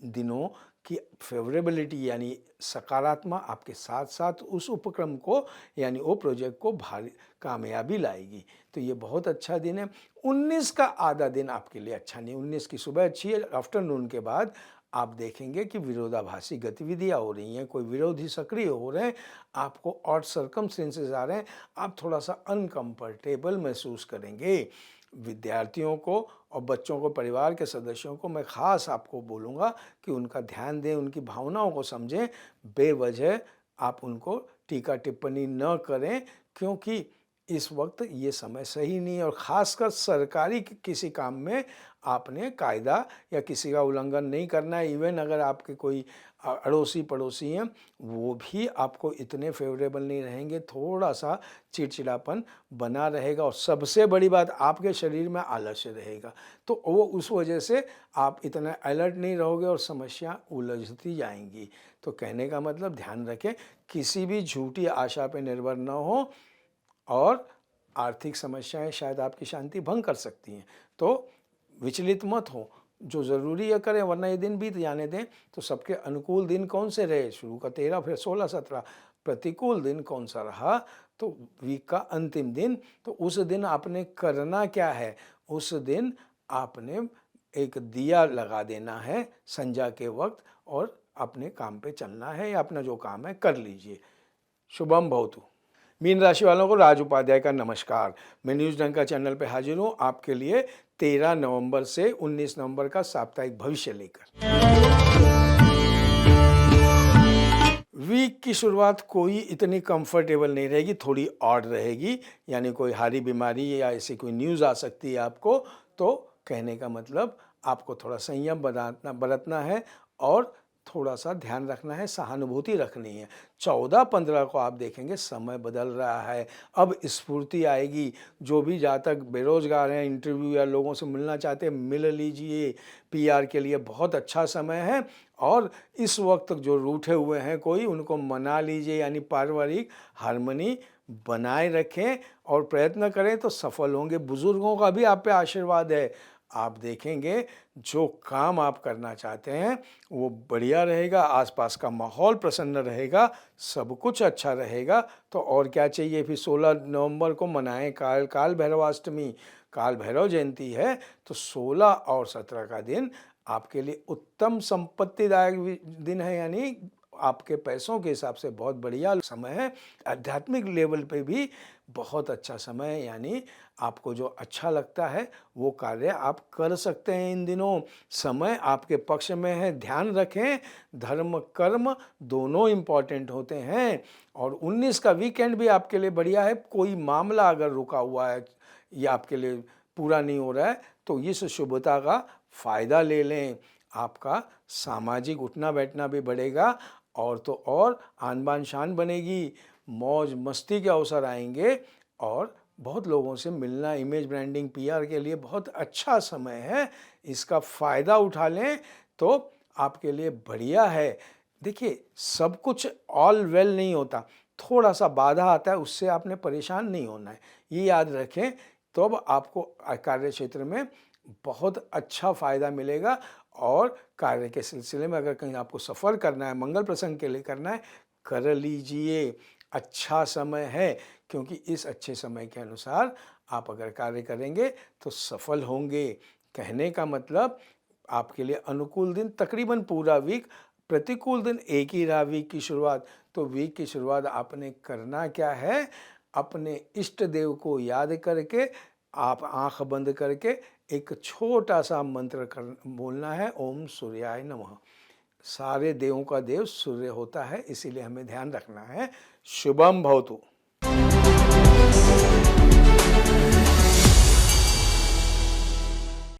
दिनों की फेवरेबिलिटी यानी सकारात्मक आपके साथ साथ उस उपक्रम को यानी वो प्रोजेक्ट को भारी कामयाबी लाएगी। तो ये बहुत अच्छा दिन है। 19 का आधा दिन आपके लिए अच्छा नहीं। 19 की सुबह अच्छी है, आफ्टरनून के बाद आप देखेंगे कि विरोधाभासी गतिविधियां हो रही हैं, कोई विरोधी सक्रिय हो रहे हैं, आपको ऑड सर्कमस्टेंसेस आ रहे हैं, आप थोड़ा सा अनकंफर्टेबल महसूस करेंगे। विद्यार्थियों को और बच्चों को, परिवार के सदस्यों को मैं ख़ास आपको बोलूँगा कि उनका ध्यान दें, उनकी भावनाओं को समझें। बेवजह आप उनको टीका टिप्पणी न करें, क्योंकि इस वक्त ये समय सही नहीं है। और ख़ासकर सरकारी किसी काम में आपने कायदा या किसी का उल्लंघन नहीं करना है। इवन अगर आपके कोई अड़ोसी पड़ोसी हैं, वो भी आपको इतने फेवरेबल नहीं रहेंगे, थोड़ा सा चिड़चिड़ापन बना रहेगा। और सबसे बड़ी बात, आपके शरीर में आलस्य रहेगा, तो वो उस वजह से आप इतना अलर्ट नहीं रहोगे और समस्या उलझती जाएंगी। तो कहने का मतलब, ध्यान रखें, किसी भी झूठी आशा पर निर्भर न हो, और आर्थिक समस्याएं शायद आपकी शांति भंग कर सकती हैं। तो विचलित मत हो, जो ज़रूरी है करें, वरना ये दिन बीत जाने दें। तो सबके अनुकूल दिन कौन से रहे? शुरू का 13, फिर 16, 17। प्रतिकूल दिन कौन सा रहा? तो वीक का अंतिम दिन। तो उस दिन आपने करना क्या है? उस दिन आपने एक दिया लगा देना है संध्या के वक्त, और अपने काम पे चलना है, या अपना जो काम है कर लीजिए। शुभम भवतु। मीन राशि वालों को राज उपाध्याय का नमस्कार। मैं न्यूज़ डंका चैनल पे हाजिर हूँ आपके लिए 13 नवंबर से 19 नवंबर का साप्ताहिक भविष्य लेकर। वीक की शुरुआत कोई इतनी कंफर्टेबल नहीं रहेगी, थोड़ी ऑड रहेगी, यानी कोई हारी बीमारी या ऐसी कोई न्यूज़ आ सकती है आपको। तो कहने का मतलब, आपको थोड़ा संयम बरतना है, और थोड़ा सा ध्यान रखना है, सहानुभूति रखनी है। 14-15 को आप देखेंगे समय बदल रहा है, अब स्फूर्ति आएगी। जो भी जातक बेरोजगार हैं, इंटरव्यू या लोगों से मिलना चाहते हैं, मिल लीजिए। पीआर के लिए बहुत अच्छा समय है। और इस वक्त जो रूठे हुए हैं कोई, उनको मना लीजिए, यानी पारिवारिक हार्मनी बनाए रखें और प्रयत्न करें तो सफल होंगे। बुजुर्गों का भी आप पे आशीर्वाद है। आप देखेंगे जो काम आप करना चाहते हैं वो बढ़िया रहेगा, आसपास का माहौल प्रसन्न रहेगा, सब कुछ अच्छा रहेगा। तो और क्या चाहिए? फिर 16 नवंबर को मनाएं काल भैरवाष्टमी, काल भैरव जयंती है। तो 16 और 17 का दिन आपके लिए उत्तम संपत्तिदायक दिन है, यानी आपके पैसों के हिसाब से बहुत बढ़िया समय है। आध्यात्मिक लेवल पे भी बहुत अच्छा समय है, यानी आपको जो अच्छा लगता है वो कार्य आप कर सकते हैं इन दिनों। समय आपके पक्ष में है। ध्यान रखें, धर्म कर्म दोनों इम्पॉर्टेंट होते हैं। और 19 का वीकेंड भी आपके लिए बढ़िया है। कोई मामला अगर रुका हुआ है या आपके लिए पूरा नहीं हो रहा है, तो इस शुभता का फ़ायदा ले लें। आपका सामाजिक उठना बैठना भी बढ़ेगा, और तो और आन बान शान बनेगी, मौज मस्ती के अवसर आएंगे, और बहुत लोगों से मिलना, इमेज ब्रांडिंग, पीआर के लिए बहुत अच्छा समय है। इसका फ़ायदा उठा लें तो आपके लिए बढ़िया है। देखिए, सब कुछ ऑल वेल नहीं होता, थोड़ा-सा बाधा आता है, उससे आपने परेशान नहीं होना है। ये याद रखें, तो अब आपको कार्य क्षेत्र में बहुत अच्छा फ़ायदा मिलेगा और कार्य के सिलसिले में अगर कहीं आपको सफ़र करना है, मंगल प्रसंग के लिए करना है, कर लीजिए। अच्छा समय है, क्योंकि इस अच्छे समय के अनुसार आप अगर कार्य करेंगे तो सफल होंगे। कहने का मतलब आपके लिए अनुकूल दिन तकरीबन पूरा वीक, प्रतिकूल दिन एक ही रहा वीक की शुरुआत। तो वीक की शुरुआत आपने करना क्या है, अपने इष्ट देव को याद करके आप आँख बंद करके एक छोटा सा मंत्र कर बोलना है, ओम सूर्याय नमः। सारे देवों का देव सूर्य होता है, इसीलिए हमें ध्यान रखना है। शुभम भवतु।